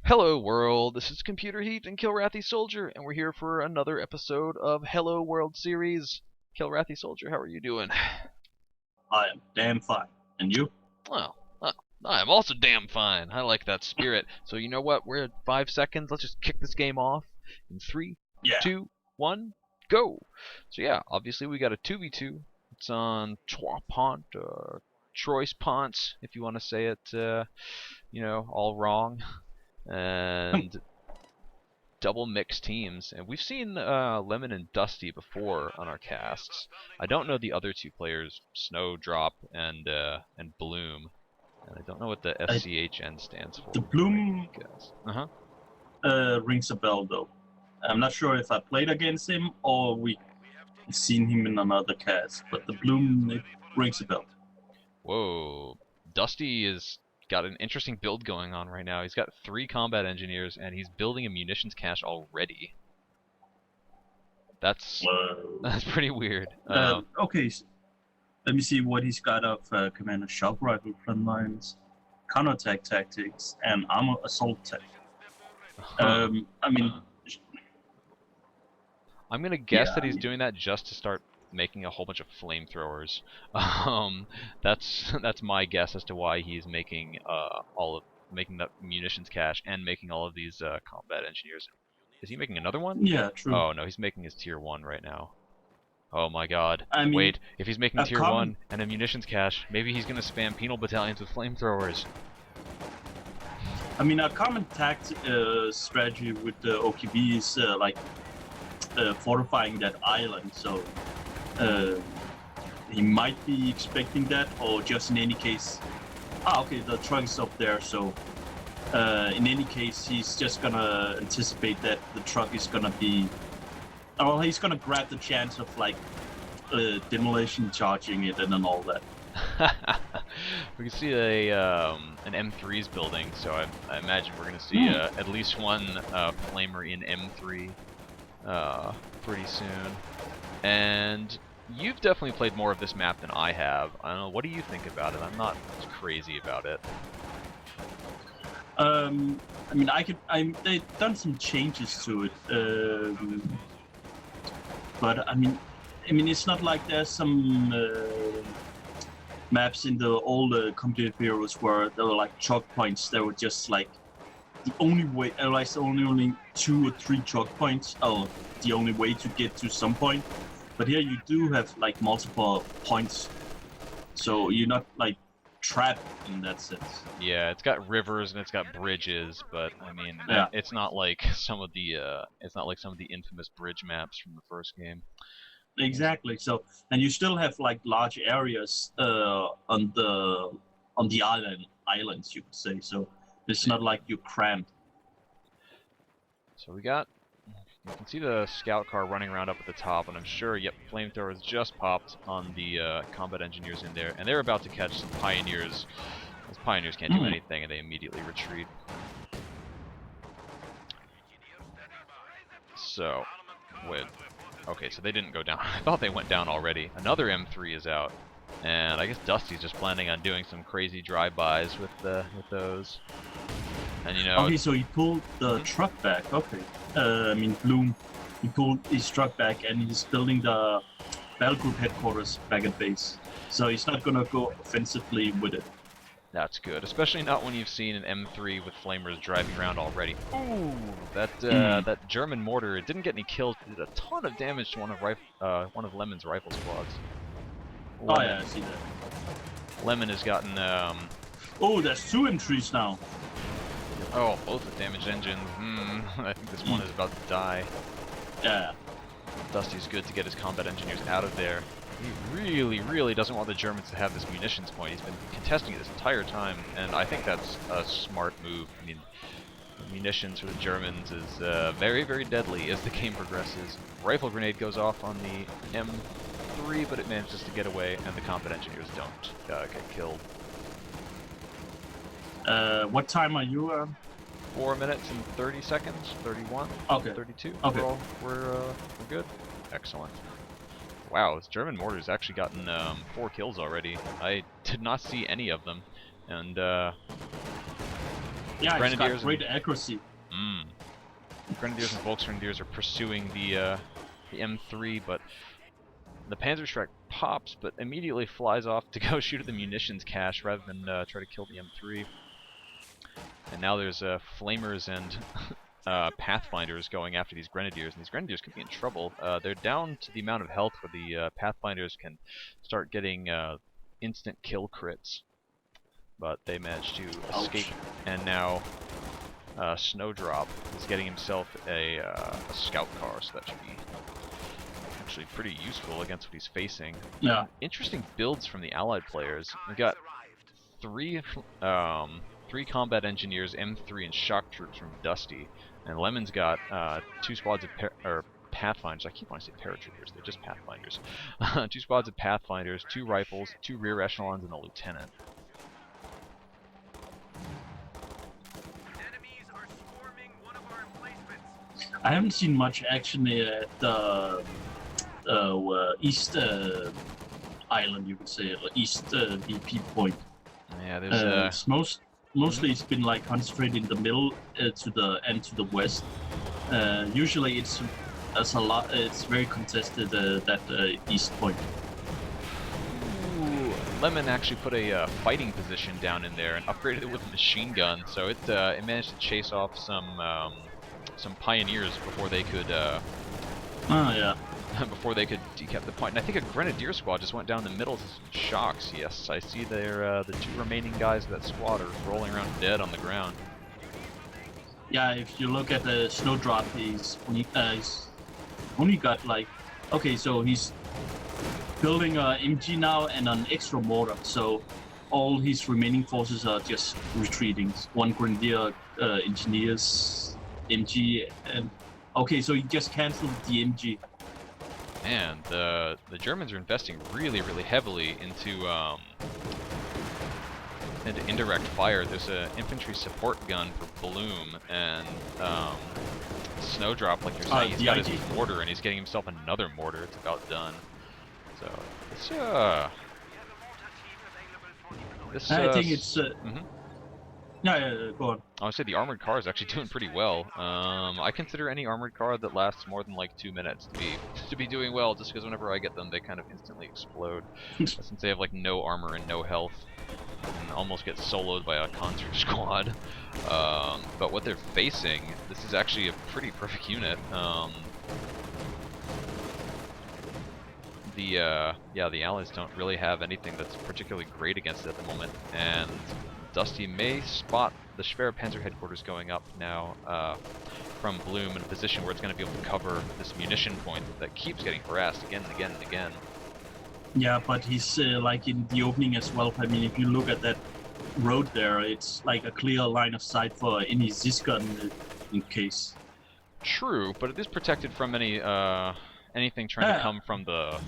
Hello world, this is ComputerHeat and Kilrathy Soldier, and we're here for another episode of Hello World series. Kilrathy Soldier, how are you doing? I am damn fine. And you? Well, I'm also damn fine. I like that spirit. So you know what? We're at 5 seconds. Let's just kick this game off in 3, Yeah. 2, 1, go! So yeah, obviously we got a 2v2. It's on Trois Pont, or Trois Ponts, if you want to say it, all wrong. And double mixed teams, and we've seen Lemon and Dusty before on our casts. I don't know the other two players, Snowdrop and Bloom, and I don't know what the SCHN stands for. The Bloom guess. Rings a bell though. I'm not sure if I played against him or we seen him in another cast, but the Bloom it rings a bell. Whoa, Dusty is got an interesting build going on right now. He's got 3 combat engineers, and he's building a munitions cache already. That's pretty weird. Okay, let me see what he's got of Commander Shock Rifle front lines, counterattack tactics, and armor assault tech. I'm gonna guess that he's doing that just to start making a whole bunch of flamethrowers. That's my guess as to why he's making making that munitions cache and making all of these combat engineers. Is he making another one? Yeah, true. Oh no, he's making his tier 1 right now. Oh my god. Wait, if he's making tier 1 and a munitions cache, maybe he's gonna spam penal battalions with flamethrowers. I mean, a common strategy with the OKB is fortifying that island, so he might be expecting that, or just in any case. Okay, the truck is up there, so in any case, he's just gonna anticipate that the truck is gonna be. Well, he's gonna grab the chance of demolition charging it and all that. We can see an M3's building, so I imagine we're gonna see at least one flamer in M3 pretty soon. And you've definitely played more of this map than I have. I don't know, what do you think about it? I'm not crazy about it. I mean, they've done some changes to it, but I mean, it's not like there's some maps in the old Computer Heroes where there were like choke points that were just like the only way, like only 2 or 3 choke points, or the only way to get to some point. But here you do have like multiple points, so you're not like trapped in that sense. Yeah, it's got rivers and it's got bridges, but I mean, it's not like some of the infamous bridge maps from the first game. Exactly. So, and you still have like large areas on the islands, you could say. So it's not like you're cramped. So you can see the scout car running around up at the top, and I'm sure, yep, flamethrowers just popped on the combat engineers in there, and they're about to catch some pioneers. Those pioneers can't do anything, and they immediately retreat. So, okay, so they didn't go down. I thought they went down already. Another M3 is out, and I guess Dusty's just planning on doing some crazy drive-bys with those. And you know. Okay, so he pulled the truck back. Okay. I mean, Bloom, he pulled his truck back and he's building the battle group headquarters back at base. So he's not gonna go offensively with it. That's good, especially not when you've seen an M3 with flamers driving around already. Ooh, that German mortar, it didn't get any kills, it did a ton of damage to one of Lemon's rifle squads. Oh yeah, I see that. Lemon has gotten Oh, there's 2 M3s now. Oh, both with damaged engines. I think this one is about to die. Yeah. Dusty's good to get his combat engineers out of there. He really, really doesn't want the Germans to have this munitions point. He's been contesting it this entire time, and I think that's a smart move. I mean, munitions for the Germans is very, very deadly as the game progresses. Rifle grenade goes off on the M3, but it manages to get away, and the combat engineers don't get killed. What time are you? 4 minutes and 30 seconds, 31, okay. 32. Okay. We're good. Excellent. Wow, this German mortar's actually gotten 4 kills already. I did not see any of them, and Yeah, it's got Grenadiers great accuracy. Grenadiers and Volksgrenadiers are pursuing the M3, but the Panzerschreck pops, but immediately flies off to go shoot at the munitions cache rather than try to kill the M3. And now there's Flamers and Pathfinders going after these Grenadiers, and these Grenadiers could be in trouble. They're down to the amount of health where the Pathfinders can start getting instant kill crits, but they managed to escape, and now Snowdrop is getting himself a scout car, so that should be actually pretty useful against what he's facing. Yeah. Interesting builds from the Allied players. We got three combat engineers, M3, and shock troops from Dusty, and Lemon's got 2 squads of Pathfinders. I keep wanting to say paratroopers, they're just Pathfinders. 2 squads of Pathfinders, 2 rifles, 2 rear echelons, and a lieutenant. I haven't seen much action at the East Island, you could say, or East VP point. Yeah, there's mostly it's been like concentrated in the middle to the west. Usually it's very contested that east point. Ooh, Lemon actually put a fighting position down in there and upgraded it with a machine gun, so it managed to chase off some pioneers before they could before they could decap the point. And I think a Grenadier squad just went down the middle to some shocks. Yes, I see the 2 remaining guys of that squad are rolling around dead on the ground. Yeah, if you look at the Snowdrop, he's only got like, okay, so he's building a MG now and an extra mortar, so all his remaining forces are just retreating. 1 Grenadier engineers, MG, and okay, so he just cancelled the MG. And the Germans are investing really heavily into indirect fire. There's an infantry support gun for Bloom, and Snowdrop, like you're saying, he's got his mortar, and he's getting himself another mortar. It's about done. So it's I think it's yeah, go on. I would say the armored car is actually doing pretty well. I consider any armored car that lasts more than like 2 minutes to be doing well, just because whenever I get them, they kind of instantly explode. Since they have like no armor and no health, and almost get soloed by a concert squad. But what they're facing, this is actually a pretty perfect unit. The Allies don't really have anything that's particularly great against it at the moment, and Dusty may spot the Schwer Panzer headquarters going up now from Bloom in a position where it's going to be able to cover this munition point that keeps getting harassed again and again and again. Yeah, but he's like in the opening as well. I mean, if you look at that road there, it's like a clear line of sight for any Zisgun in case. True, but it is protected from any anything trying to come from the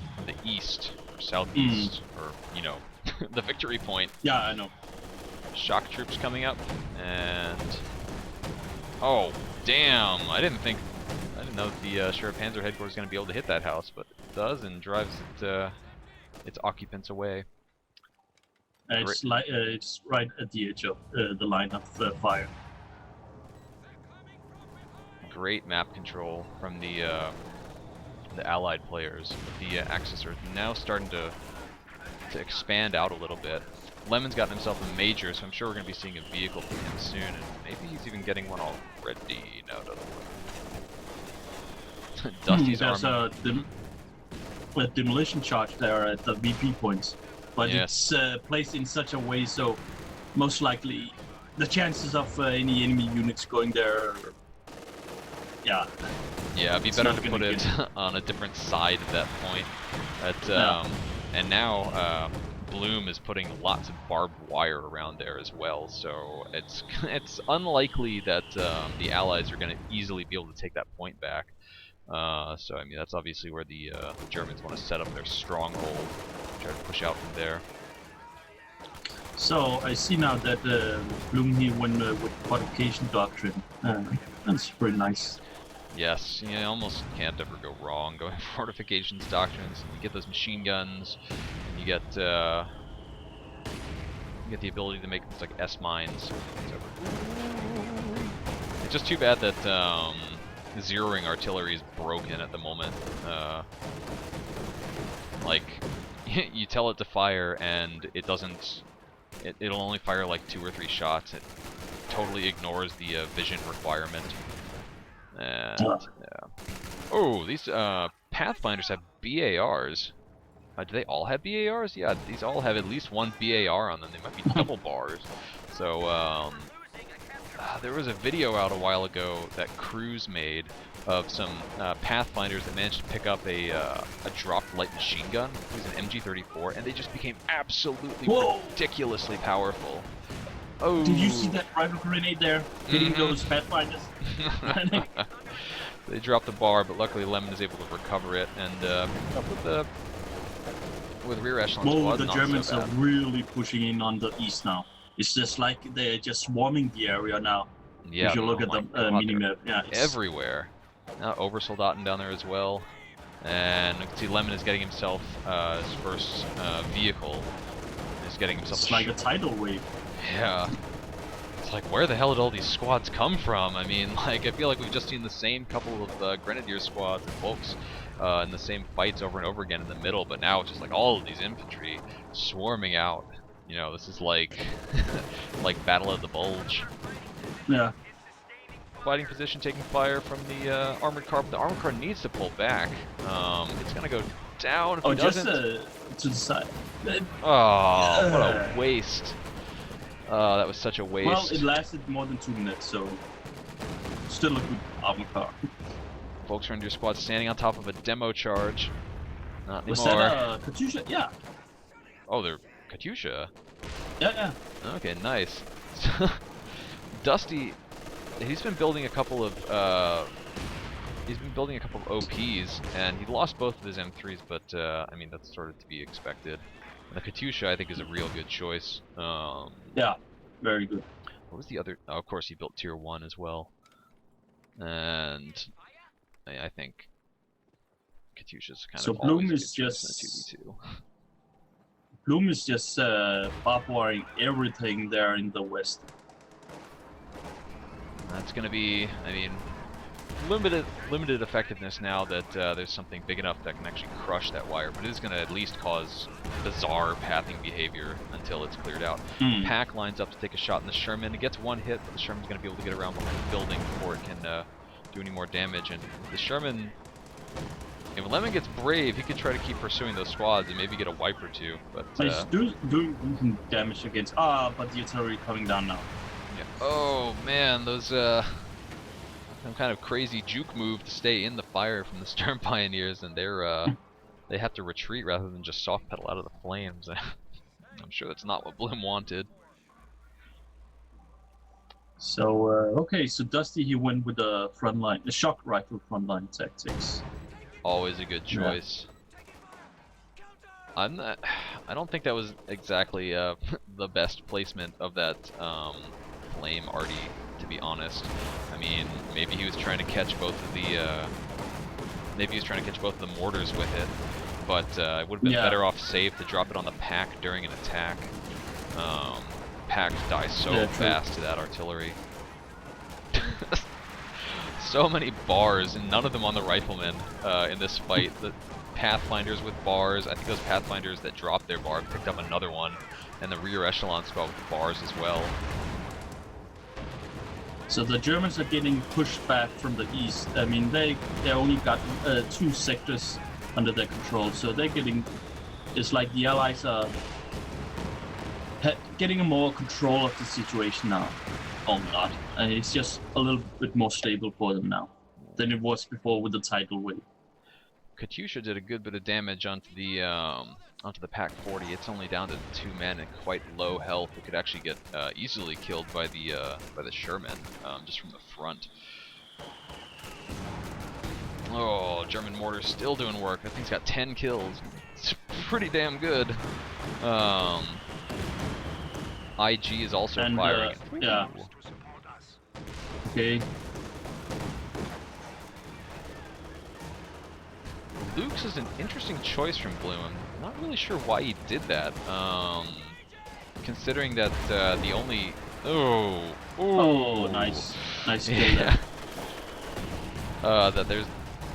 east or southeast or the victory point. Yeah, I know. Shock troops coming up, and oh damn! I didn't know that the Schwer Panzer headquarters is going to be able to hit that house, but it does, and drives its occupants away. It's like it's right at the edge of the line of fire. Great map control from the Allied players. The Axis are now starting to expand out a little bit. Lemon's gotten himself a major, so I'm sure we're going to be seeing a vehicle from him soon, and maybe he's even getting one already. No, doesn't look. Dusty's army. There's a demolition charge there at the VP points, but yes. It's placed in such a way so most likely the chances of any enemy units going there, yeah, it'd be better to put it on a different side of that point. And now Bloom is putting lots of barbed wire around there as well, so it's unlikely that the Allies are going to easily be able to take that point back. So I mean, that's obviously where the Germans want to set up their stronghold, try to push out from there. So I see now that Bloom here went with fortification doctrine. That's pretty nice. Yes, you almost can't ever go wrong going fortifications doctrines. You get those machine guns, and you get the ability to make things like S-mines. just too bad that zeroing artillery is broken at the moment. Like, you tell it to fire and it doesn't. It'll only fire like 2 or 3 shots. It totally ignores the vision requirement. And yeah. Oh, these Pathfinders have BARs. Do they all have BARs? Yeah, these all have at least 1 BAR on them. They might be double bars. So there was a video out a while ago that Cruz made of some Pathfinders that managed to pick up a dropped light machine gun. It was an MG34, and they just became absolutely ridiculously powerful. Oh! Did you see that rifle grenade there hitting those Pathfinders? They dropped the bar, but luckily Lemon is able to recover it and pick up with rear echelon squads. The Germans are really pushing in on the east now. It's just like they're just swarming the area now. Yeah, if you look at the minimap, yeah, it's everywhere. Now Obersoldaten down there as well, and you can see Lemon is getting himself his first vehicle. He's getting himself. It's like a tidal wave. Yeah. It's like, where the hell did all these squads come from? I mean, like, I feel like we've just seen the same couple of Grenadier squads and folks in the same fights over and over again in the middle, but now it's just like all of these infantry swarming out. You know, this is like like Battle of the Bulge. Yeah. Fighting position taking fire from the armored car, but the armored car needs to pull back. It's gonna go down if it doesn't. To the side. Oh, what a waste. That was such a waste. Well, it lasted more than 2 minutes, so still a good armored car. Folks from your squad standing on top of a demo charge. Not anymore. Was that a Katyusha? Yeah. Oh, they're Katyusha. Yeah. Okay, nice. Dusty, he's been building a couple of OPs, and he lost both of his M3s, but I mean that's sort of to be expected. And the Katyusha, I think, is a real good choice. Yeah, very good. What was the other? Oh, of course, he built Tier 1 as well. And I think Katyusha's kind so of Bloom always is a good choice just in a 2v2. Bloom is just barbwaring everything there in the west. That's going to be, I mean, limited effectiveness now that there's something big enough that can actually crush that wire, but it is going to at least cause bizarre pathing behavior until it's cleared out. Pack lines up to take a shot in the Sherman. It gets 1 hit, but the Sherman's going to be able to get around behind the building before it can do any more damage. And the Sherman, if Lemon gets brave, he could try to keep pursuing those squads and maybe get a wipe or 2. But he's doing damage against. But the artillery coming down now. Yeah. Oh man, those some kind of crazy juke move to stay in the fire from the Stern Pioneers, and they have to retreat rather than just soft pedal out of the flames. I'm sure that's not what Bloom wanted. So okay, so Dusty he went with the frontline, the shock rifle frontline tactics. Always a good choice. Yeah. I don't think that was exactly the best placement of that flame arty, to be honest. I mean, maybe he was trying to catch both of the mortars with it, but it would have been better off safe to drop it on the pack during an attack. Packs die so fast to that artillery. So many bars, and none of them on the riflemen in this fight. The Pathfinders with bars, I think those Pathfinders that dropped their bar picked up another one, and the rear echelon squad with bars as well. So the Germans are getting pushed back from the east. I mean, they only got 2 sectors under their control, so they're getting. It's like the Allies are getting more control of the situation now. Oh god, it's just a little bit more stable for them now than it was before with the tidal wave. Katyusha did a good bit of damage onto the Pack 40. It's only down to 2 men and quite low health. It could actually get easily killed by the Sherman just from the front. Oh, German mortar still doing work. That thing's got 10 kills. It's pretty damn good. IG is also firing. Yeah. Okay. Luke's is an interesting choice from Bloom. I'm not really sure why he did that. Considering that the only... Oh, nice. Nice kill there. That there's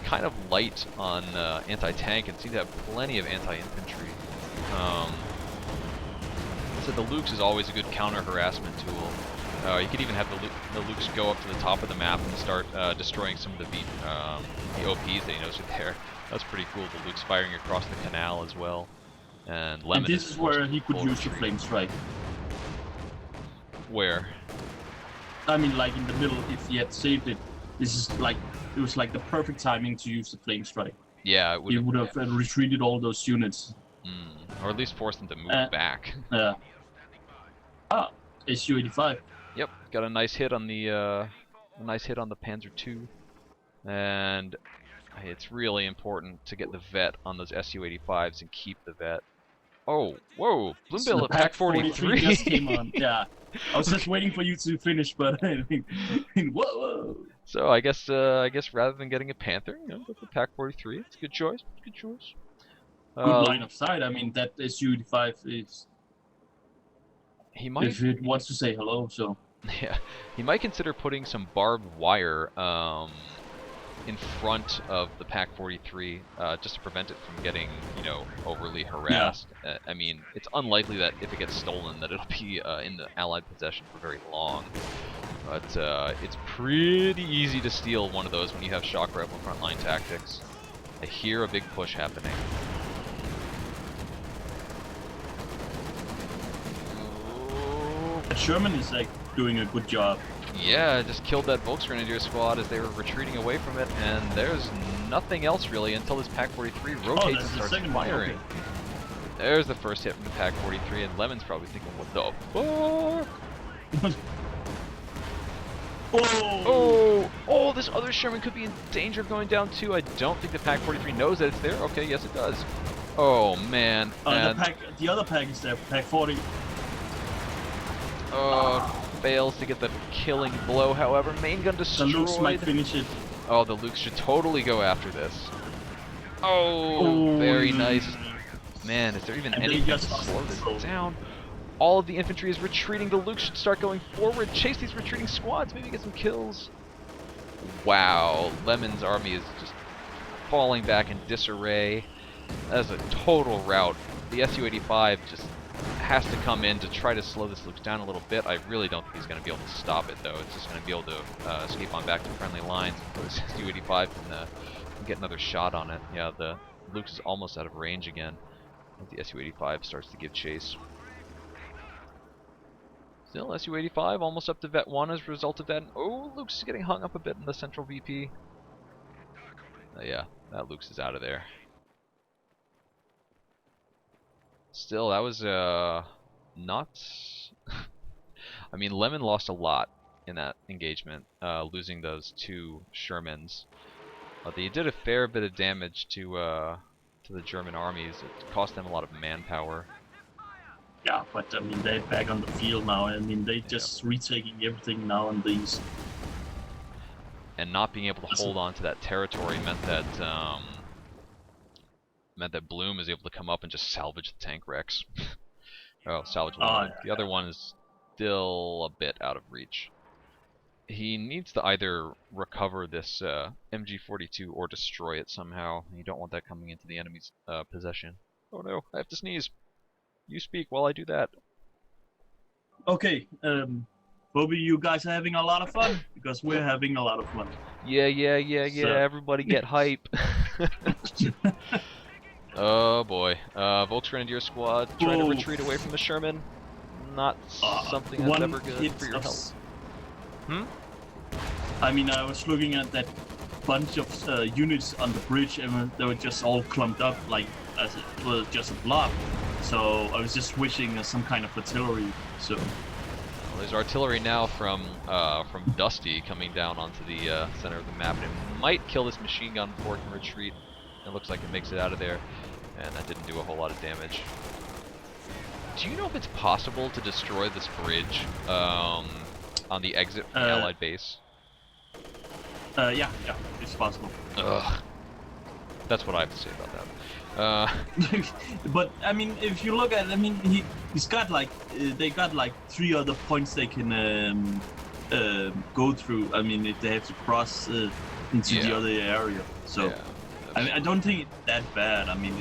kind of light on anti-tank and seem to have plenty of anti-infantry. So the Lukes is always a good counter-harassment tool. You could even have the Lukes go up to the top of the map and start destroying some of the OPs that you notice there. That's pretty cool. The Lukes firing across the canal as well. And Lemon And this is where he could use the flame strike. Where? I mean, like in the middle, if he had saved it, this is like it was like the perfect timing to use the flame strike. Yeah, it would. He would have retreated all those units, or at least forced them to move back. Su-85. Yep, got a nice hit on the Panzer II, and it's really important to get the vet on those Su-85s and keep the vet. Oh, whoa! Bloombill at Pack 43 just came on. Yeah, I was just waiting for you to finish, but whoa! So I guess rather than getting a Panther, go for Pack 43. It's a good choice. Good choice. Good line of sight. I mean, that Su-85 is. He might. If it wants to say hello, so. Yeah, he might consider putting some barbed wire in front of the Pack 43 just to prevent it from getting, overly harassed. Yeah. I mean, it's unlikely that if it gets stolen that it'll be in the Allied possession for very long. But it's pretty easy to steal one of those when you have shock rifle frontline tactics. I hear a big push happening. Sherman is like doing a good job. Yeah, just killed that Volksgrenadier squad as they were retreating away from it, and there's nothing else really until this Pack 43 rotates and starts firing. Okay. There's the first hit from the Pack 43, and Lemon's probably thinking, what the fuck? Oh, this other Sherman could be in danger of going down too. I don't think the Pack 43 knows that it's there. Okay, yes it does. Oh man. The other pack is there, Pack 40. Fails to get the killing blow, however. Main gun destroyed. The Lukes might finish it. Oh, the Lukes should totally go after this. Oh, very nice. Man, is there even anything to slow this down? All of the infantry is retreating. The Lukes should start going forward. Chase these retreating squads. Maybe get some kills. Wow, Lemon's army is just falling back in disarray. That is a total rout. The Su-85 just has to come in to try to slow this Lukes down a little bit. I really don't think he's going to be able to stop it, though. It's just going to be able to escape on back to friendly lines before this Su-85 can get another shot on it. Yeah, the Lukes is almost out of range again. The Su-85 starts to give chase. Still, Su-85 almost up to Vet 1 as a result of that. Oh, Lukes is getting hung up a bit in the central VP. Yeah, that Lukes is out of there. Still, that was not. I mean, Lemon lost a lot in that engagement, losing those two Shermans. They did a fair bit of damage to the German armies. It cost them a lot of manpower. Yeah, but I mean, they're back on the field now. I mean, they just retaking everything now on these. And not being able to hold on to that territory meant that Bloom is able to come up and just salvage the tank wrecks. Oh, salvage one. The other one is still a bit out of reach. He needs to either recover this MG42 or destroy it somehow. You don't want that coming into the enemy's possession. Oh no, I have to sneeze. You speak while I do that. Okay, Bobby, you guys are having a lot of fun, because we're having a lot of fun. Yeah, so. Everybody get hype. Oh boy. Volksgrenadier squad trying to retreat away from the Sherman. Not something that's ever good for your health. I mean, I was looking at that bunch of units on the bridge, and they were just all clumped up, like as it was just a blob. So I was just wishing some kind of artillery. So well, there's artillery now from Dusty coming down onto the center of the map, and it might kill this machine gun before it can retreat. It looks like it makes it out of there, and that didn't do a whole lot of damage. Do you know if it's possible to destroy this bridge on the exit from the Allied base? Yeah, it's possible. Ugh. That's what I have to say about that. But I mean, if you look at, I mean, he's got like they got like 3 other points they can go through. I mean, if they have to cross into the Yeah. other area. So Yeah, I don't think it's that bad. I mean,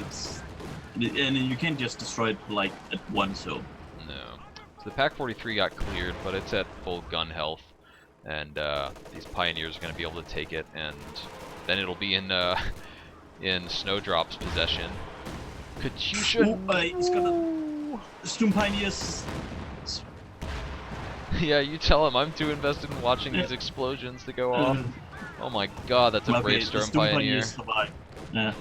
and you can't just destroy it like at once. So no. So the Pack 43 got cleared, but it's at full gun health, and these Pioneers are going to be able to take it, and then it'll be in Snowdrop's possession. Katyusha. it's gonna Stoom Pioneers. Yeah, you tell him I'm too invested in watching these explosions to go off. Oh my god, that's a brave Storm Pioneer. Yeah.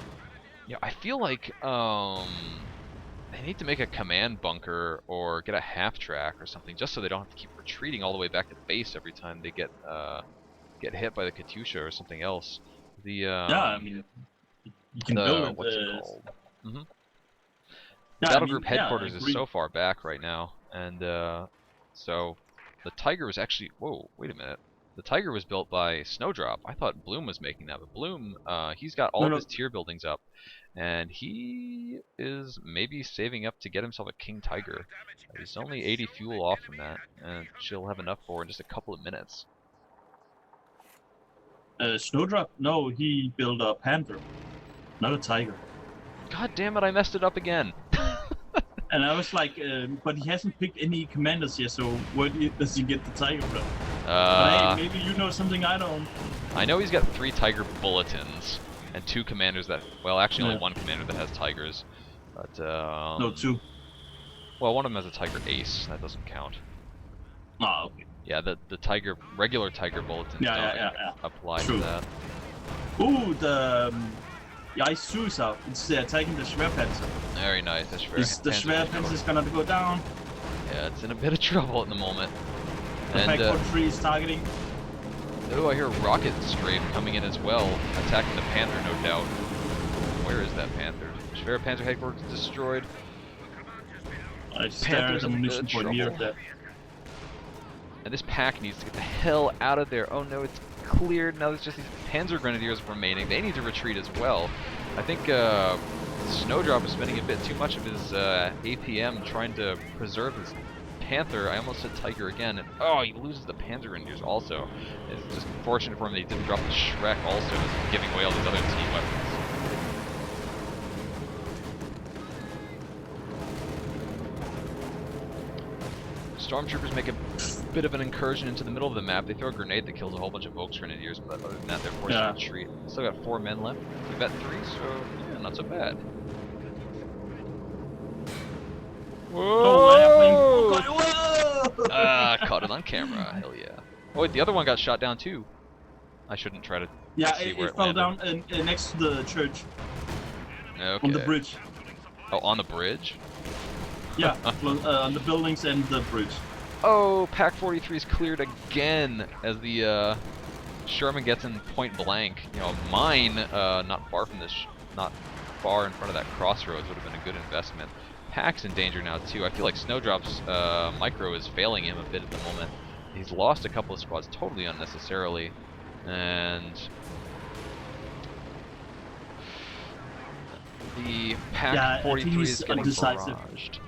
Yeah, I feel like they need to make a command bunker or get a half track or something, just so they don't have to keep retreating all the way back to base every time they get hit by the Katyusha or something else. The I mean, you can build it. What's it called? Yeah, Battle Group headquarters I is agree. so far back right now, and so the Tiger was actually. Whoa, wait a minute. The Tiger was built by Snowdrop. I thought Bloom was making that, but Bloom, he's got all of his tier buildings up, and he is maybe saving up to get himself a King Tiger. He's only 80 fuel off from that, and she'll have enough for in just a couple of minutes. Snowdrop? No, he built a Panther, not a Tiger. God damn it, I messed it up again. And I was like, but he hasn't picked any commanders yet, so where does he get the Tiger from? But hey, maybe you know something I don't. I know he's got 3 Tiger bulletins and 2 commanders that, well, actually only 1 commander that has Tigers. But no, 2. Well, one of them has a Tiger Ace. That doesn't count. Oh, okay. Yeah, the regular Tiger bulletins don't apply to that. Ooh, the Ice 2 is out. It's attacking the Schwerpanzer. Very nice. The Schwerpanzer is gonna go down. Yeah, it's in a bit of trouble at the moment. The Pack 43 is targeting. Oh, I hear a rocket strafe coming in as well, attacking the Panther, no doubt. Where is that Panther? Schwerpanzer headquarters destroyed. I stared at the munition for a year of that. And this pack needs to get the hell out of there. Oh no, it's cleared. Now there's just these Panzer Grenadiers remaining. They need to retreat as well. I think Snowdrop is spending a bit too much of his APM trying to preserve his Panther. I almost said Tiger again. And, oh, he loses the Panzer Grenadiers also. It's just fortunate for him that he didn't drop the Shrek also, as giving away all these other team weapons. Stormtroopers make a bit of an incursion into the middle of the map. They throw a grenade that kills a whole bunch of Volksgrenadiers, but other than that, they're forced to retreat. Still got 4 men left. We've got 3, so yeah, not so bad. Whoa! Caught it on camera. Hell yeah. Oh wait, the other one got shot down too. I shouldn't try to see where it fell landed. down next to the church. Okay. On the bridge. Oh, on the bridge? Yeah, on the buildings and the bridge. Oh, Pack 43 is cleared again as the Sherman gets in point blank. You know, mine not far from this, not far in front of that crossroads would have been a good investment. Pack's in danger now too. I feel like Snowdrop's micro is failing him a bit at the moment. He's lost a couple of squads totally unnecessarily, and the Pack 43 is getting barraged.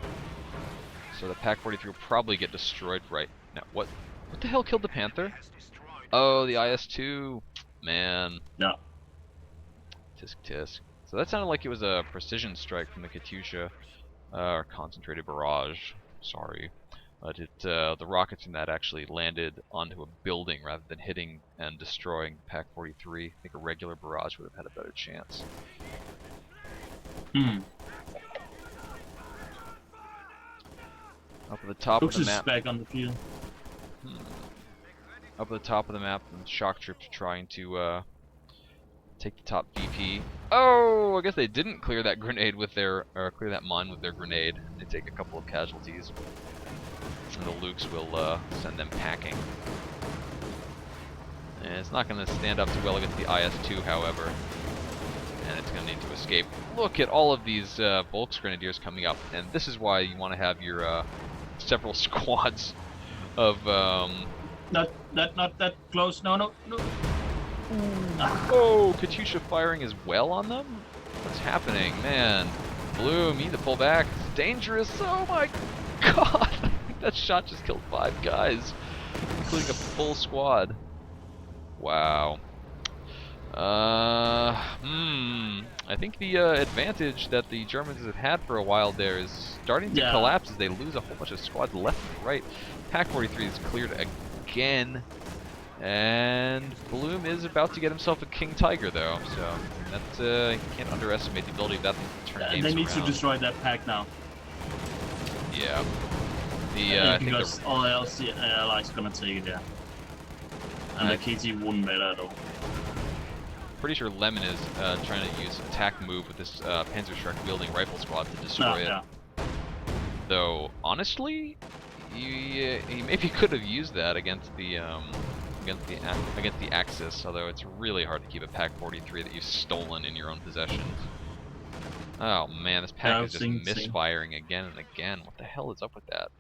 So the Pack 43 will probably get destroyed right now. What the hell killed the Panther? Oh, the IS-2. Man. Yeah. Tisk tisk. So that sounded like it was a precision strike from the Katyusha. Or concentrated barrage. Sorry. But the rockets from that actually landed onto a building rather than hitting and destroying Pack 43. I think a regular barrage would have had a better chance. Up at the top of the map. Back on the field. Up at the top of the map, the shock troops are trying to take the top VP. Oh, I guess they didn't clear that grenade with their, or clear that mine with their grenade. They take a couple of casualties, and the Lukes will send them packing. And it's not going to stand up too well against the IS-2, however. And it's going to need to escape. Look at all of these Volksgrenadiers coming up, and this is why you want to have your several squads of not that close. No. Oh, Katyusha firing as well on them? What's happening? Man, Bloom, you need to pull back. It's dangerous. Oh my god! That shot just killed 5 guys. including a full squad. Wow. I think the advantage that the Germans have had for a while there is starting to collapse as they lose a whole bunch of squads left and right. Pack 43 is cleared again, and Bloom is about to get himself a King Tiger though, so that you can't underestimate the ability of that thing to turn games around. They need to destroy that pack now. Yeah. Because all else the allies gonna take it, yeah. And the KT wouldn't matter at all. Pretty sure Lemon is trying to use attack move with this Panzerschreck wielding rifle squad to destroy it. Though honestly, he maybe could have used that against the Axis. Although it's really hard to keep a Pack 43 that you've stolen in your own possession. Oh man, this pack is just misfiring again and again. What the hell is up with that?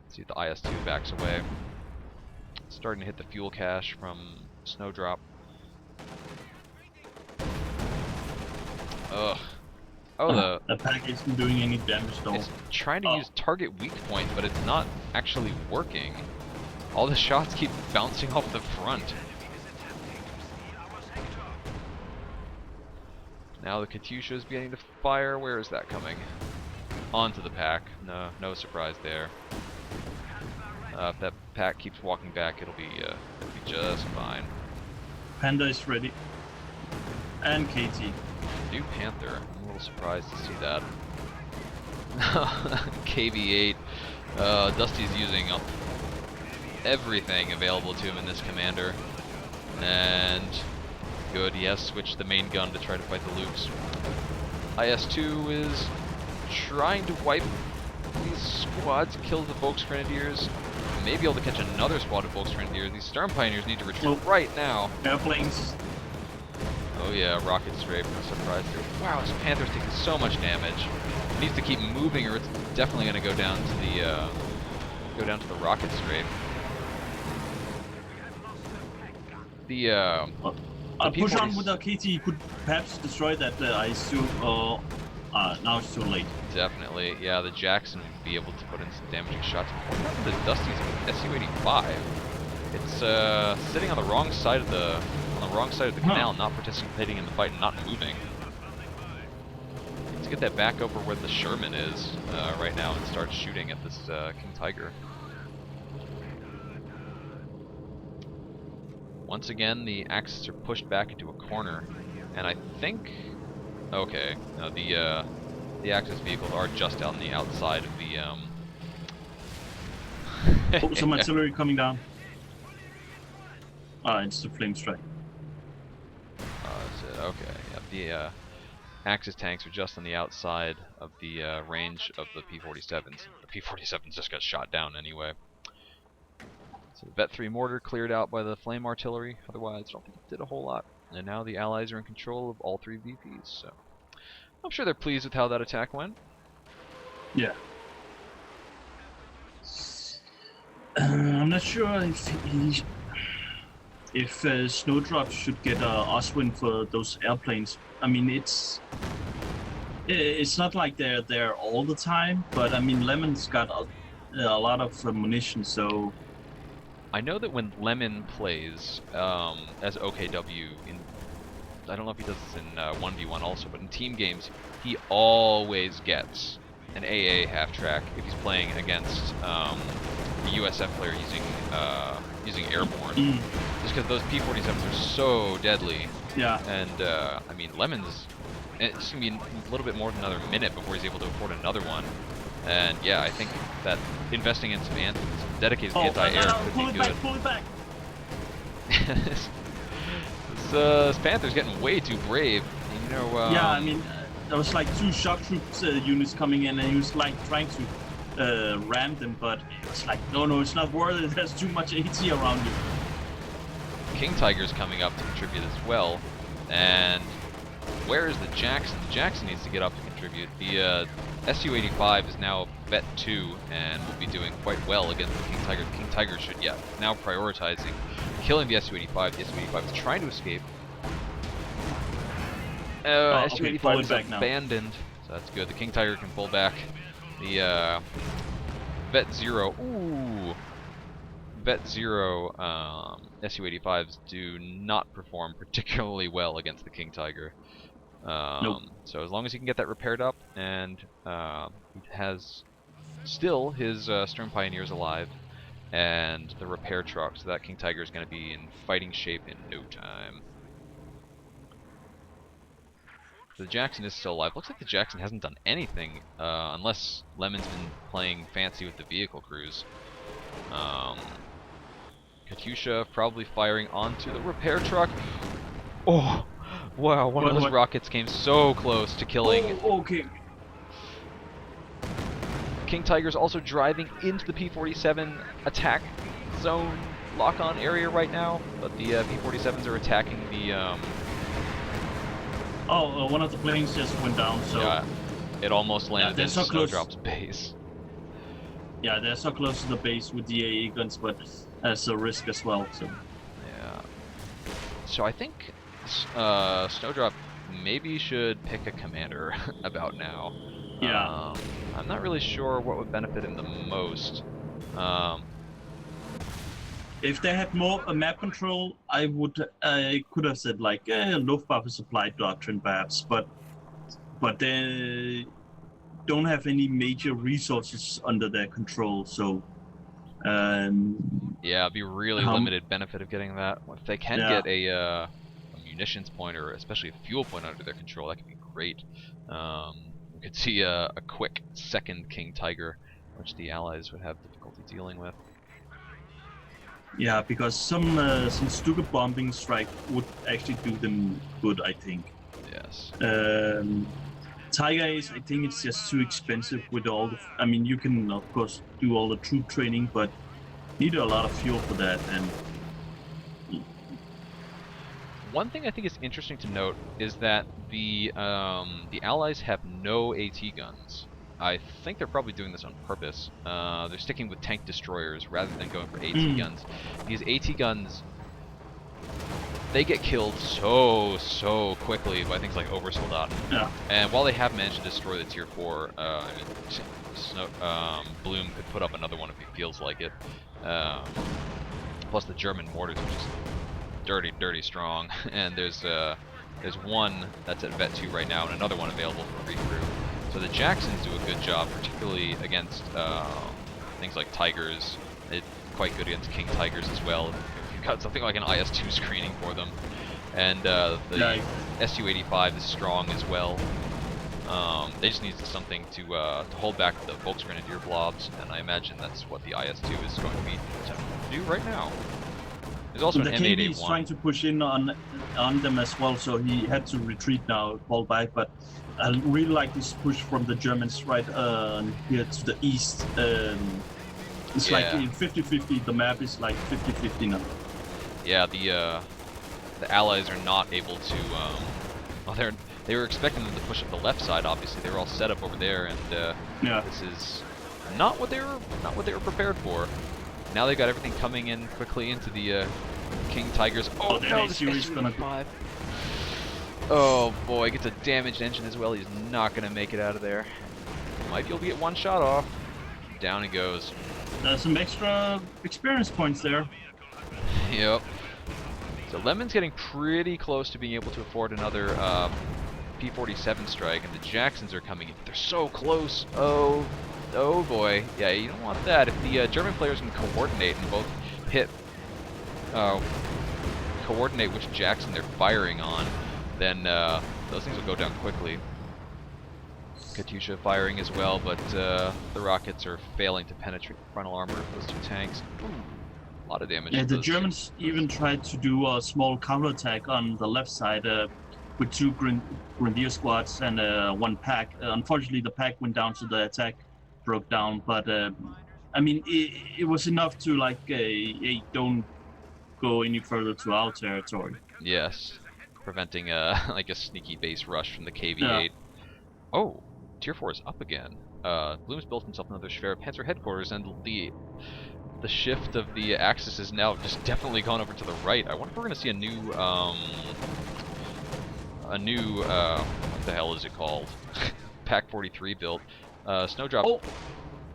Let's see if the IS-2 backs away. Starting to hit the fuel cache from Snowdrop. Ugh. Oh, the pack isn't doing any damage though. It's trying to use target weak point, but it's not actually working. All the shots keep bouncing off the front. Now the Katyusha is beginning to fire. Where is that coming? Onto the pack. No surprise there. If that pack keeps walking back, it'll be just fine. Panda is ready. And KT. New Panther. I'm a little surprised to see that. KB8. Dusty's using everything available to him in this commander. And good, he has switched the main gun to try to fight the loops. IS-2 is trying to wipe these squads, kill the Volksgrenadiers. Maybe able to catch another squad of Volksgrenadiers. These Storm Pioneers need to retreat right now. Airplanes. Oh yeah, rocket strafe, no surprise there. Wow, this Panther's taking so much damage. It needs to keep moving or it's definitely gonna go down to the rocket strafe. Push on with the KT, you could perhaps destroy that IS-2, now it's too late. Definitely, yeah, the Jackson would be able to put in some damaging shots. What happened to Dusty's Su-85? It's sitting on the wrong side of the canal, not participating in the fight and not moving. Let's get that back over where the Sherman is right now and start shooting at this King Tiger. Once again, the Axis are pushed back into a corner, and I think, okay, no, the Axis vehicles are just on the outside of the. Oh, some artillery coming down. It's the flame strike. That's it. Okay, yeah, the Axis tanks are just on the outside of the range of the P-47s. The P-47s just got shot down anyway. So the Vet 3 mortar cleared out by the flame artillery. Otherwise, I don't think it did a whole lot. And now the Allies are in control of all three VPs. So I'm sure they're pleased with how that attack went. Yeah. I'm not sure if Snowdrop should get a Oswin for those airplanes. I mean, it's not like they're there all the time, but I mean, Lemon's got a lot of munition, so. I know that when Lemon plays as OKW, I don't know if he does this in 1v1 also, but in team games, he always gets an AA half-track if he's playing against a USF player using airborne. Just because those P-47s are so deadly. Yeah. And, I mean, Lemon's, it's going to be a little bit more than another minute before he's able to afford another one. And yeah, I think that investing in some dedicated anti-air could be good. Pull it back! This Panther's getting way too brave. You know. Yeah, I mean, there was like 2 shock troops units coming in, and he was like trying to ram them, but it's like, no, it's not worth it. There's too much AT around you. King Tiger's coming up to contribute as well, and where is the Jackson? The Jackson needs to get up to contribute. The Su-85 is now Vet 2 and will be doing quite well against the King Tiger. The King Tiger should, now prioritizing killing the Su-85. The Su-85 is trying to escape. Su-85 is abandoned, so that's good. The King Tiger can pull back. The Vet 0, ooh, Vet 0 Su-85s do not perform particularly well against the King Tiger. Nope. So as long as he can get that repaired up, and he has still his Stern Pioneers alive, and the repair truck, so that King Tiger is going to be in fighting shape in no time. The Jackson is still alive. Looks like the Jackson hasn't done anything, unless Lemon's been playing fancy with the vehicle crews. Katyusha probably firing onto the repair truck. Oh, wow, one of those rockets came so close to killing. Oh, okay. King Tiger's also driving into the P-47 attack zone lock-on area right now, but the P-47s are attacking the... one of the planes just went down, so... Yeah, it almost landed in so Snowdrop's base. Yeah, they're so close to the base with the AA guns, but that's a risk as well, so... Yeah. So I think Snowdrop maybe should pick a commander about now. Yeah. I'm not really sure what would benefit him the most. If they had more map control, I could have said like Luftwaffe supply doctrine perhaps, but they don't have any major resources under their control, so yeah, it'd be really limited benefit of getting that. If they can get a munitions point, or especially a fuel point under their control, that could be great. We could see a quick second King Tiger, which the Allies would have difficulty dealing with. Yeah, because some Stuka bombing strike would actually do them good, I think. Yes. Tiger Ace, I think it's just too expensive with all the... I mean, you can, of course, do all the troop training, but need a lot of fuel for that, and... One thing I think is interesting to note is that the Allies have no AT guns. I think they're probably doing this on purpose. They're sticking with tank destroyers rather than going for AT guns. These AT guns, they get killed so quickly by things like Obersoldaten. Yeah. And while they have managed to destroy the Tier 4, I mean, Bloom could put up another one if he feels like it. Plus the German mortars are just dirty strong. And there's one that's at Vet 2 right now, and another one available for recruit. So the Jacksons do a good job, particularly against things like Tigers. It's quite good against King Tigers as well. You've got something like an IS-2 screening for them. And the Su-85 is strong as well. They just need something to hold back the Volksgrenadier blobs, and I imagine that's what the IS-2 is going to be attempting to do right now. There's also an M8A1. The KV is trying to push in on them as well, so he had to retreat now, fall back, but I really like this push from the Germans right here to the east. It's like 50-50, the map is like 50-50 now. Yeah, the Allies are not able to, well, they were expecting them to push up the left side, obviously. They were all set up over there, and this is not what they were prepared for. Now they've got everything coming in quickly into the King Tigers. Oh no, this Su-85. Oh boy, gets a damaged engine as well. He's not going to make it out of there. Might be able to get one shot off. Down he goes. Some extra experience points there. Yep. So Lemon's getting pretty close to being able to afford another P-47 strike, and the Jacksons are coming in. They're so close. Oh boy. Yeah, you don't want that. If the German players can coordinate and both hit, coordinate which Jackson they're firing on, then those things will go down quickly. Katyusha firing as well, but the rockets are failing to penetrate the frontal armor of those two tanks. Ooh, a lot of damage. Yeah, the Germans even tried to do a small counterattack on the left side with two Grenadier squads and one pack. Unfortunately, the pack went down, so the attack broke down. But I mean, it was enough to like, hey, don't go any further to our territory. Yes, preventing like a sneaky base rush from the KV-8. Yeah. Oh, Tier 4 is up again. Bloom's built himself another Schwerpanzer headquarters, and the shift of the axis is now just definitely gone over to the right. I wonder if we're going to see a new what the hell is it called? Pack 43 built. Snowdrop. Oh,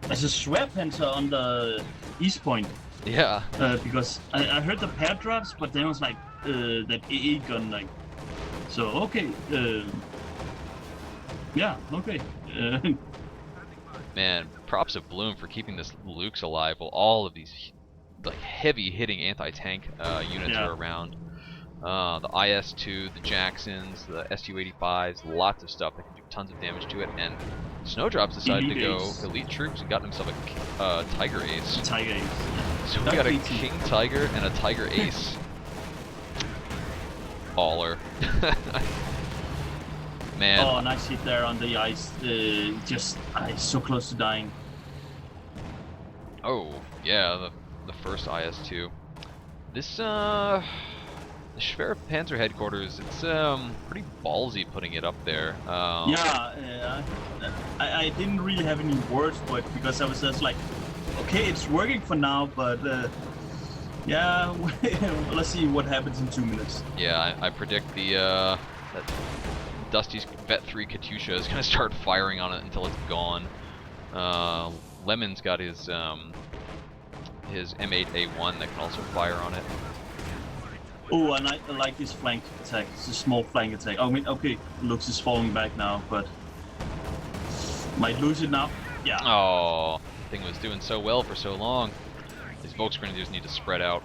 there's a Schwerpanzer on the east point. Yeah. Because I heard the pair drops, but then it was like that AA gun, like, so okay, yeah, okay. Man, props to Bloom for keeping this Luke's alive while all of these like heavy hitting anti-tank units Yeah. are around. The IS-2, the Jacksons, the SU-85s, lots of stuff that can do tons of damage to it. And Snowdrop's decided to Elite go Ace. elite troops and got himself a Tiger Ace. Tiger Ace. So we got a King Tiger and a Tiger Ace. Baller. Man. Oh, nice hit there on the ice. Just so close to dying. Oh, yeah, the first IS-2. This, the Schwer Panzer headquarters, it's pretty ballsy putting it up there. Yeah, I didn't really have any words for it because I was just like, okay, it's working for now, but yeah, let's see what happens in 2 minutes. Yeah, I predict that Dusty's Vet 3 Katyusha is going to start firing on it until it's gone. Lemon's got his M8A1 that can also fire on it. Oh, and I like this flank attack. It's a small flank attack. I mean, okay, Lux is falling back now, but might lose it now. Yeah. Oh, thing was doing so well for so long. These Volksgrenadiers need to spread out.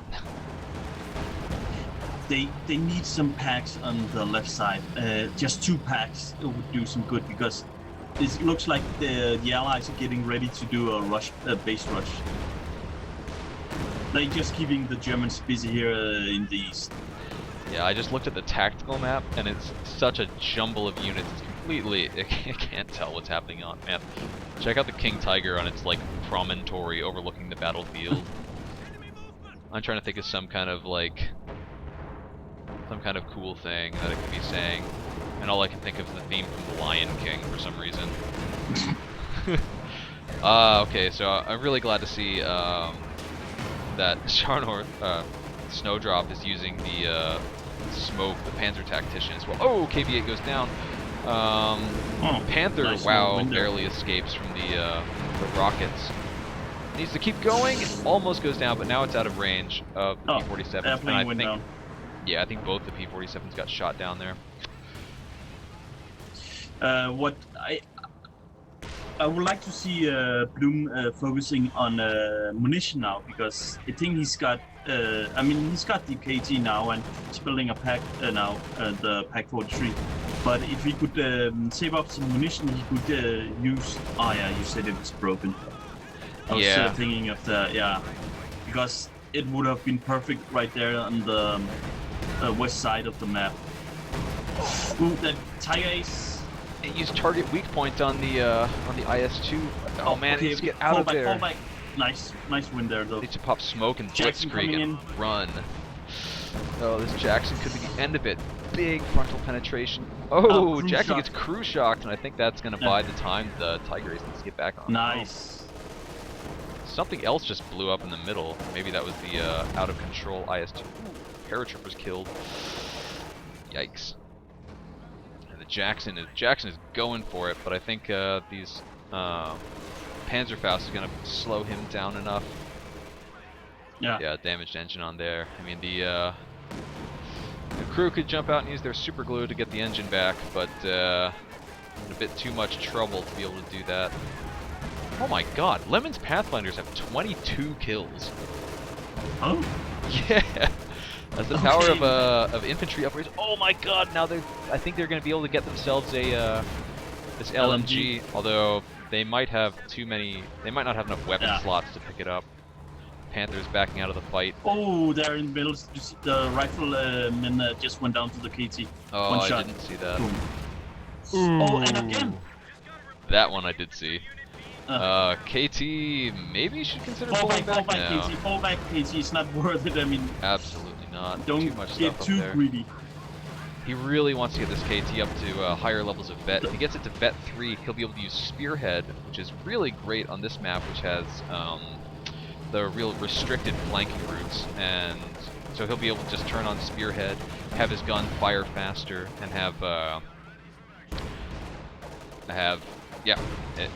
They need some packs on the left side. Just 2 packs would do some good because it looks like the Allies are getting ready to do a rush, base rush. They're just keeping the Germans busy here in the east. Yeah, I just looked at the tactical map, and it's such a jumble of units. It's completely, I can't tell what's happening on map. Check out the King Tiger on its like promontory overlooking the battlefield. I'm trying to think of some kind of cool thing that it could be saying, and all I can think of is the theme from The Lion King for some reason. Okay, so I'm really glad to see that Snowdrop is using the smoke, the Panzer Tactician as well. Oh, KV-8 goes down. Panther, nice wow, barely escapes from the rockets. Needs to keep going. It almost goes down, but now it's out of range of the P-47. Airplane went down. Yeah, I think both the P-47s got shot down there. What I would like to see Bloom focusing on munition now, because I think he's got. I mean, he's got the KT now, and he's building a pack now, the Pack 43. But if he could save up some munition, he could use. Oh yeah, you said it was broken. I was thinking of the because it would have been perfect right there on the west side of the map. Ooh, that Tiger Ace. It used target weak point on the IS-2. Oh man, okay, let's get out of there. Fall back. Nice win there though. Need to pop smoke and Jackson blitzkrieg and run. Oh, this Jackson could be the end of it. Big frontal penetration. Oh, Jackson gets crew shocked, and I think that's going to buy the time the Tiger Ace needs to get back on. Nice. Something else just blew up in the middle. Maybe that was the out of control IS-2. Paratroopers killed. Yikes. And the Jackson is going for it, but I think these Panzerfaust is going to slow him down enough. Yeah, damaged engine on there. I mean, the crew could jump out and use their super glue to get the engine back, but in a bit too much trouble to be able to do that. Oh my god, Lemon's Pathfinders have 22 kills. Oh? Yeah! That's the power of infantry upgrades. Oh my god, now I think they're going to be able to get themselves a this LMG, although they might have too many, they might not have enough weapon slots to pick it up. Panthers backing out of the fight. Oh, they're in the middle. The riflemen just went down to the KT. Oh, one shot. I didn't see that. Oh, and again. That one I did see. KT, maybe you should consider pulling back now. KT, fall back, KT. It's not worth it. I mean, absolutely not. Don't too much get stuff too up there. greedy. He really wants to get this KT up to higher levels of vet. If he gets it to vet 3, he'll be able to use Spearhead, which is really great on this map, which has the real restricted flanking routes, and so he'll be able to just turn on Spearhead, have his gun fire faster, and have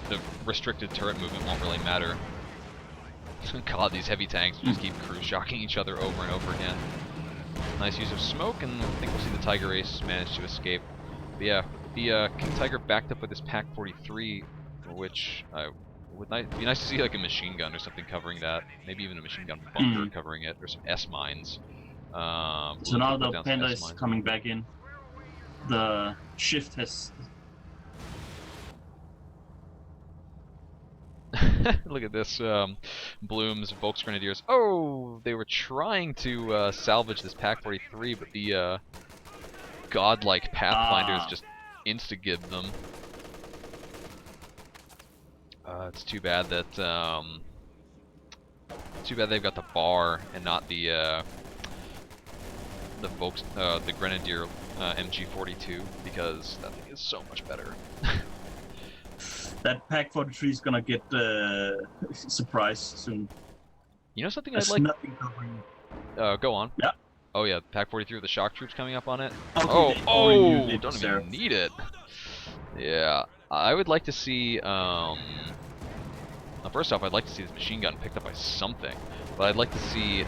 the restricted turret movement won't really matter. God, these heavy tanks just keep crew shocking each other over and over again. Nice use of smoke, and I think we'll see the Tiger Ace manage to escape. But yeah, the King Tiger backed up with his Pack 43, which would be nice to see like a machine gun or something covering that. Maybe even a machine gun bunker covering it, or some S-mines. So now the Panda is coming back in. The shift has... Look at this, Bloom's Volks Grenadiers. Oh, they were trying to salvage this Pack 43, but the godlike Pathfinders just insta-gib them. It's too bad that they've got the bar and not the Volks, the Grenadier MG42, because that thing is so much better. That Pack 43 is gonna get surprised soon. You know something There's I'd like? Nothing covering. Go on. Yeah. Oh yeah, Pack 43 with the shock troops coming up on it. Okay, Don't even need it. Yeah, I would like to see. Well, first off, I'd like to see this machine gun picked up by something, but I'd like to see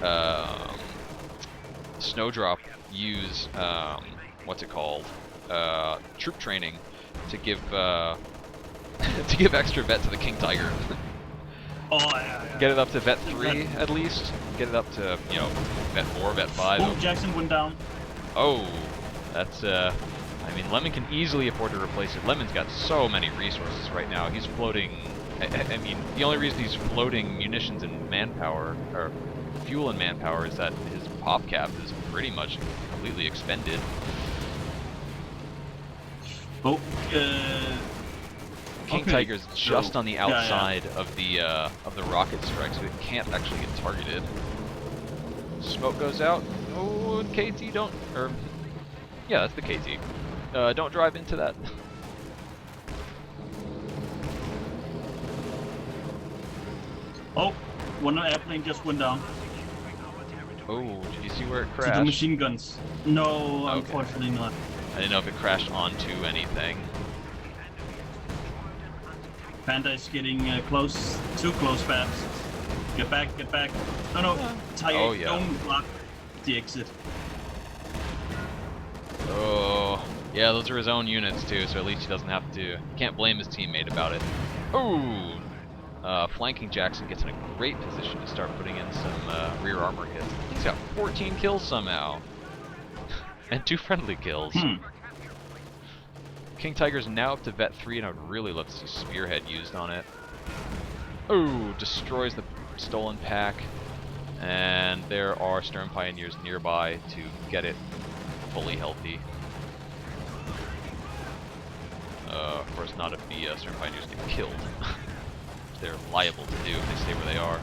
Snowdrop use what's it called? Troop training to give to give extra vet to the King Tiger. Oh yeah. Get it up to vet 3 at least. Get it up to, you know, vet 4, vet 5. Oh, Jackson went down. Oh, that's I mean, Lemon can easily afford to replace it. Lemon's got so many resources right now. He's floating. I mean, the only reason he's floating munitions and manpower, or fuel and manpower, is that his pop cap is pretty much completely expended. Oh, King Tiger's just on the outside of the rocket strike, so it can't actually get targeted. Smoke goes out. Oh, KT don't, or yeah, that's the KT. Don't drive into that. Oh, one airplane just went down. Oh, did you see where it To crashed? the machine guns. No, Okay. Unfortunately not. I didn't know if it crashed onto anything. Panda is getting close, too close, Babs. Get back, get back. No, Tiger, Oh, yeah. don't block the exit. Oh, yeah, those are his own units too, so at least he doesn't have to. Can't blame his teammate about it. Oh, flanking Jackson gets in a great position to start putting in some rear armor hits. He's got 14 kills somehow, and 2 friendly kills. King Tiger's now up to vet 3, and I would really love to see Spearhead used on it. Oh, destroys the stolen pack, and there are Stern Pioneers nearby to get it fully healthy. Of course, not if the Stern Pioneers get killed. They're liable to do if they stay where they are.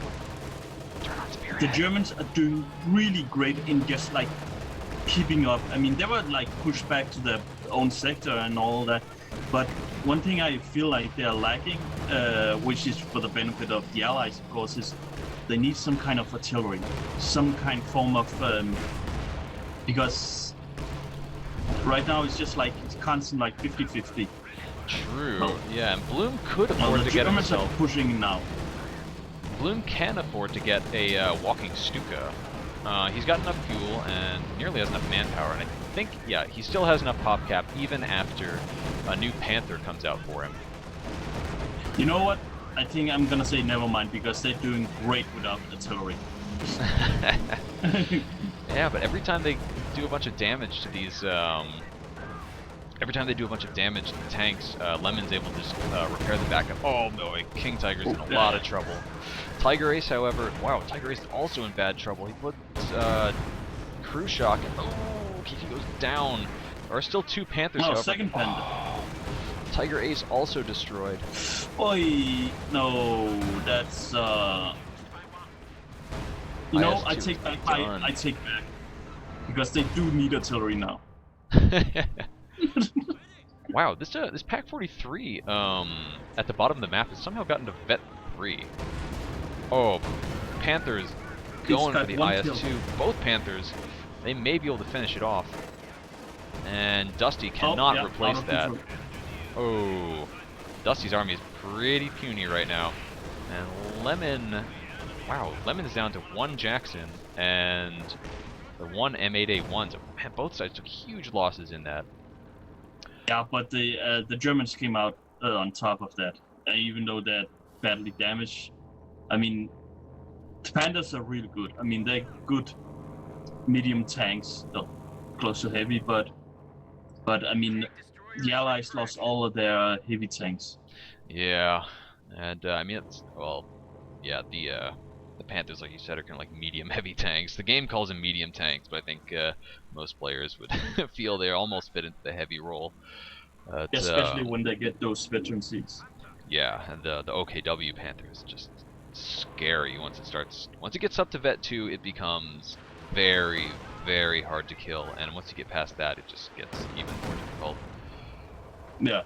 Turn on Spearhead. The Germans are doing really great in just like keeping up. I mean, they were like pushed back to their own sector and all that, but one thing I feel like they are lacking, which is for the benefit of the Allies, of course, is they need some kind of artillery, some kind of form of because right now it's just like it's constant like 50-50. True. Oh. Yeah, and Bloom could afford to The get Germans are himself. pushing now. Bloom can afford to get a walking Stuka. He's got enough fuel and nearly has enough manpower, and I think, yeah, he still has enough pop cap even after a new Panther comes out for him. You know what? I think I'm gonna say never mind because they're doing great without artillery. Yeah, but every time they do a bunch of damage to these, every time they do a bunch of damage to the tanks, Lemon's able to just repair the backup. Oh no, King Tiger's in a lot of trouble. Tiger Ace, however, wow, Tiger Ace is also in bad trouble. He puts crew shock, and oh, he goes down. There are still 2 Panthers, No, however. second Panda. Tiger Ace also destroyed. Oi, no, that's you know, I IS-2 take back. done. I take back because they do need artillery now. Wow, this Pack 43 at the bottom of the map has somehow gotten to vet 3. Oh, Panthers going for the IS-2. Both Panthers, they may be able to finish it off. And Dusty cannot replace that. Oh, Dusty's army is pretty puny right now. And Lemon wow, Lemon is down to 1 Jackson and the 1 M8A1. So man, both sides took huge losses in that. Yeah, but the Germans came out on top of that, even though they're badly damaged. I mean, the Panthers are really good. I mean, they're good medium tanks, close to heavy, but I mean, the Allies lost all of their heavy tanks. Yeah, and I mean, it's, well, yeah, the Panthers, like you said, are kind of like medium heavy tanks. The game calls them medium tanks, but I think most players would feel they almost fit into the heavy role. Especially when they get those veteran seats. Yeah, and the OKW Panther is just scary once it starts. Once it gets up to Vet 2, it becomes very, very hard to kill, and once you get past that, it just gets even more difficult. Yeah.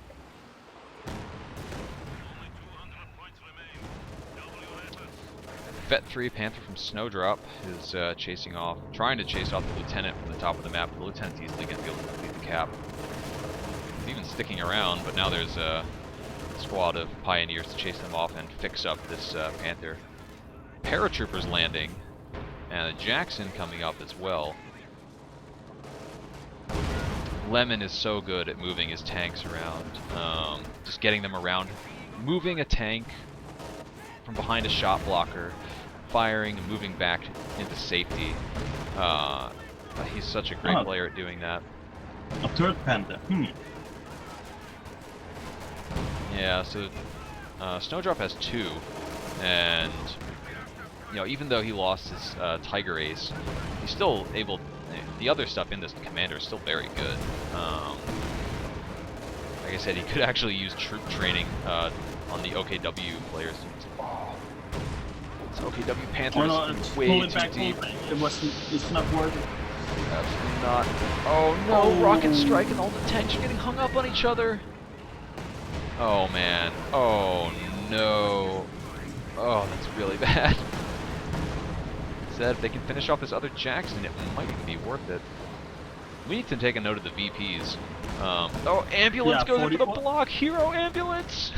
Vet 3 Panther from Snowdrop is trying to chase off the lieutenant from the top of the map. The lieutenant's easily going to be able to complete the cap. He's even sticking around, but now there's a squad of pioneers to chase them off and fix up this Panther. Paratroopers landing, and a Jackson coming up as well. Lemon is so good at moving his tanks around, just getting them around, moving a tank from behind a shot blocker, firing and moving back into safety. He's such a great player at doing that. A third Panther. Yeah, so Snowdrop has 2, and you know, even though he lost his Tiger Ace, he's still able. The other stuff in this commander is still very good. Like I said, he could actually use troop training on the OKW players. Oh, this OKW Panther is way too deep. It's not worth it. Absolutely not. Oh no! Rocket strike and all the tanks are getting hung up on each other. Oh man. Oh no. Oh, that's really bad. Said if they can finish off this other Jackson, it might even be worth it. We need to take a note of the VPs. Oh, ambulance goes into the block. Hero ambulance.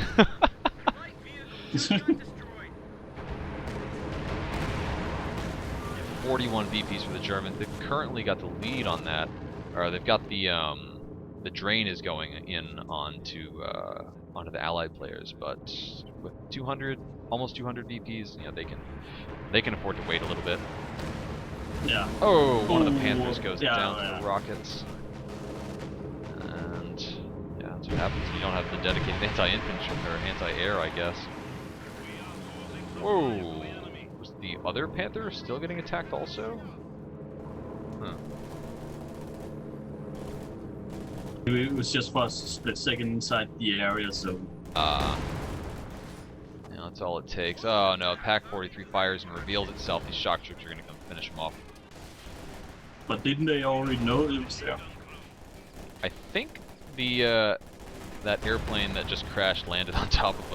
41 VPs for the Germans. They've currently got the lead on that, or they've got the drain is going in onto the Allied players, but with 200, almost 200 VPs, you know, they can afford to wait a little bit. Yeah. Oh, one of the Panthers goes down to the rockets, and yeah, that's what happens when you don't have the dedicated anti-infantry or anti-air, I guess. Whoa. Was the other Panther still getting attacked also? Huh. It was just for a split second inside the area, so... Yeah, that's all it takes. Oh no, Pack 43 fires and reveals itself. These shock troops are gonna come finish him off. But didn't they already know it was there? I think the that airplane that just crashed landed on top of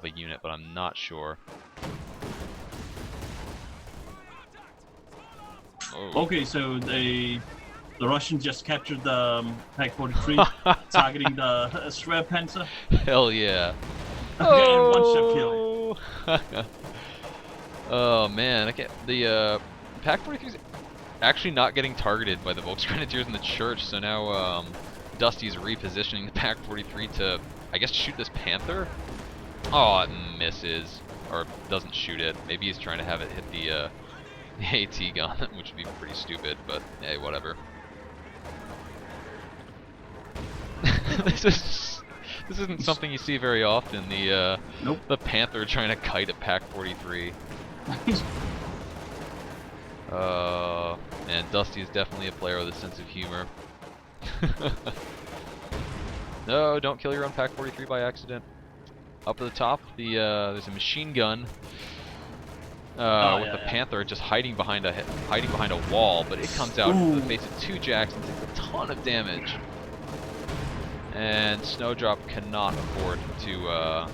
a unit, but I'm not sure. Oh. Okay, so the Russians just captured the Pack 43, targeting the Schwer Panzer. Hell yeah! Oh! And one shot kill. Oh man, I can't. The Pack 43 is actually not getting targeted by the Volksgrenadiers in the church, so now Dusty's repositioning the Pack 43 to, I guess, shoot this Panther. Oh, it misses, or doesn't shoot it. Maybe he's trying to have it hit the AT gun, which would be pretty stupid, but hey, whatever. This isn't something you see very often. The nope. The Panther trying to kite a Pack 43. And Dusty is definitely a player with a sense of humor. No, don't kill your own Pack 43 by accident. Up at the top, there's a machine gun with the Panther just hiding behind a wall, but it comes out into the face of 2 jacks and takes a ton of damage. And Snowdrop cannot afford to.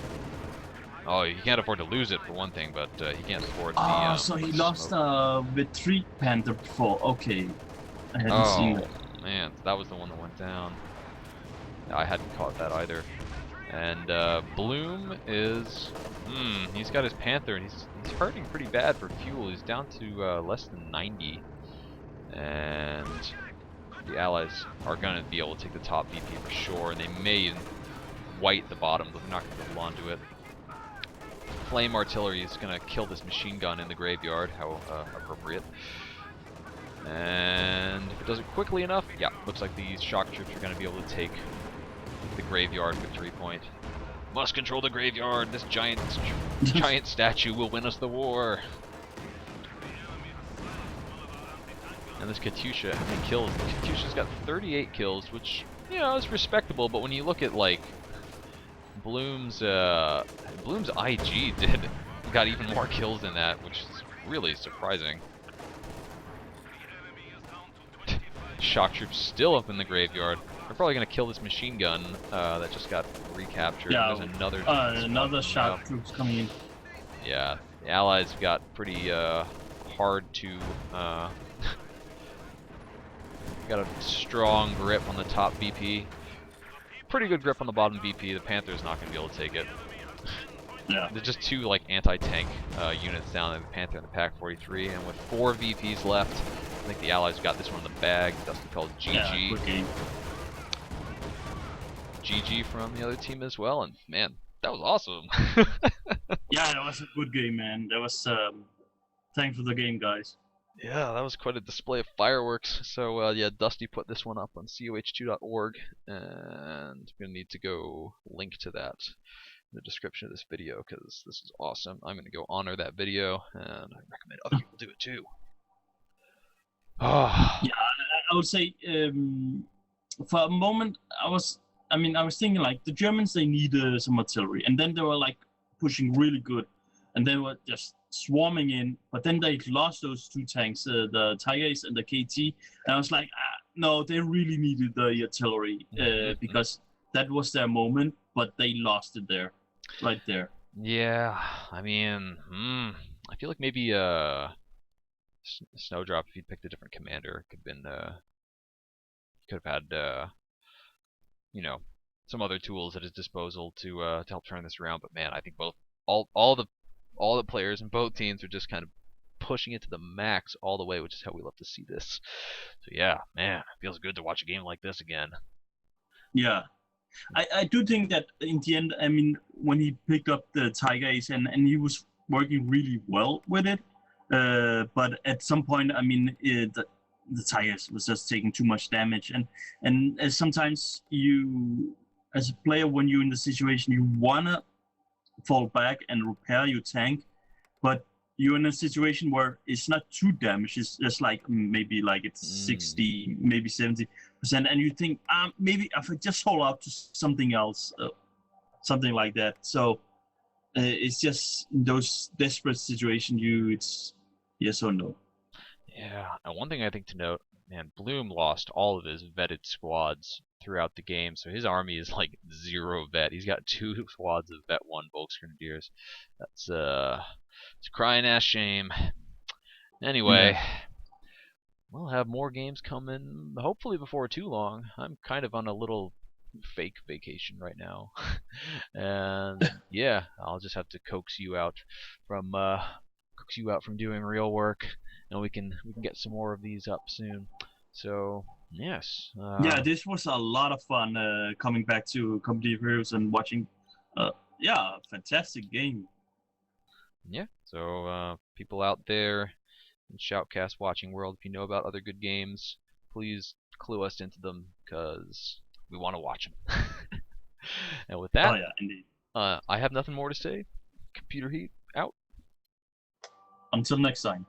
Oh, he can't afford to lose it for one thing, but he can't afford the. So he lost with 3 Panther before. Okay, I hadn't seen that. Man, that was the one that went down. I hadn't caught that either. And Bloom is, he's got his Panther, and he's hurting pretty bad for fuel. He's down to less than 90, and the Allies are going to be able to take the top VP for sure, and they may white the bottom, but they're not going to hold on to it. Flame artillery is going to kill this machine gun in the graveyard. How appropriate. And if it does it quickly enough, yeah, looks like these shock troops are going to be able to take the graveyard victory point. Must control the graveyard. This giant statue will win us the war. And this Katyusha, how many kills? Katyusha's got 38 kills, which, you know, is respectable, but when you look at, like, Bloom's IG got even more kills than that, which is really surprising. Shock troops still up in the graveyard. They're probably going to kill this machine gun that just got recaptured. Yeah, there's another shock troops coming in. Yeah, the Allies got pretty hard to... got a strong grip on the top VP. Pretty good grip on the bottom VP. The Panther's not going to be able to take it. Yeah. There's just two like anti-tank units down there, the Panther and the Pac-43, and with 4 VPs left, I think the Allies got this one in the bag. That's called GG. Yeah, good game. GG from the other team as well, and man, that was awesome. Yeah, that was a good game, man. That was thanks for the game, guys. Yeah, that was quite a display of fireworks. So yeah, Dusty put this one up on COH2.org, and I'm gonna need to go link to that in the description of this video because this is awesome. I'm gonna go honor that video, and I recommend other people do it too. Yeah, I would say for a moment I was thinking like the Germans, they need some artillery, and then they were like pushing really good, and they were just swarming in, but then they lost those 2 tanks, the Tigers and the KT, and I was like, no, they really needed the artillery because that was their moment, but they lost it there, right there. Yeah, I mean, I feel like maybe Snowdrop, if he'd picked a different commander, could have had you know, some other tools at his disposal to help turn this around. But man, I think all the players in both teams are just kind of pushing it to the max all the way, which is how we love to see this. So yeah, man, it feels good to watch a game like this again. Yeah, I do think that in the end, I mean, when he picked up the Tiger Ace and he was working really well with it, but at some point, I mean, the Tigers was just taking too much damage, and sometimes you, as a player, when you're in the situation, you wanna fall back and repair your tank, but you're in a situation where it's not too damaged. It's just like maybe like it's 60, maybe 70%, and you think maybe if I just hold out to something else, something like that. So it's just in those desperate situations, it's yes or no. Yeah, and one thing I think to note, man, Bloom lost all of his vetted squads throughout the game, so his army is like 0 vet. He's got 2 squads of vet 1 Volksgrenadiers. That's it's a crying ass shame. Anyway, we'll have more games coming, hopefully before too long. I'm kind of on a little fake vacation right now, and yeah, I'll just have to coax you out from doing real work, and we can get some more of these up soon. So yes. Yeah, this was a lot of fun coming back to Computer Heroes and watching. Yeah, fantastic game. Yeah. So people out there in Shoutcast watching world, if you know about other good games, please clue us into them because we want to watch them. And with that, oh yeah, indeed. I have nothing more to say. Computer Heat out. Until next time.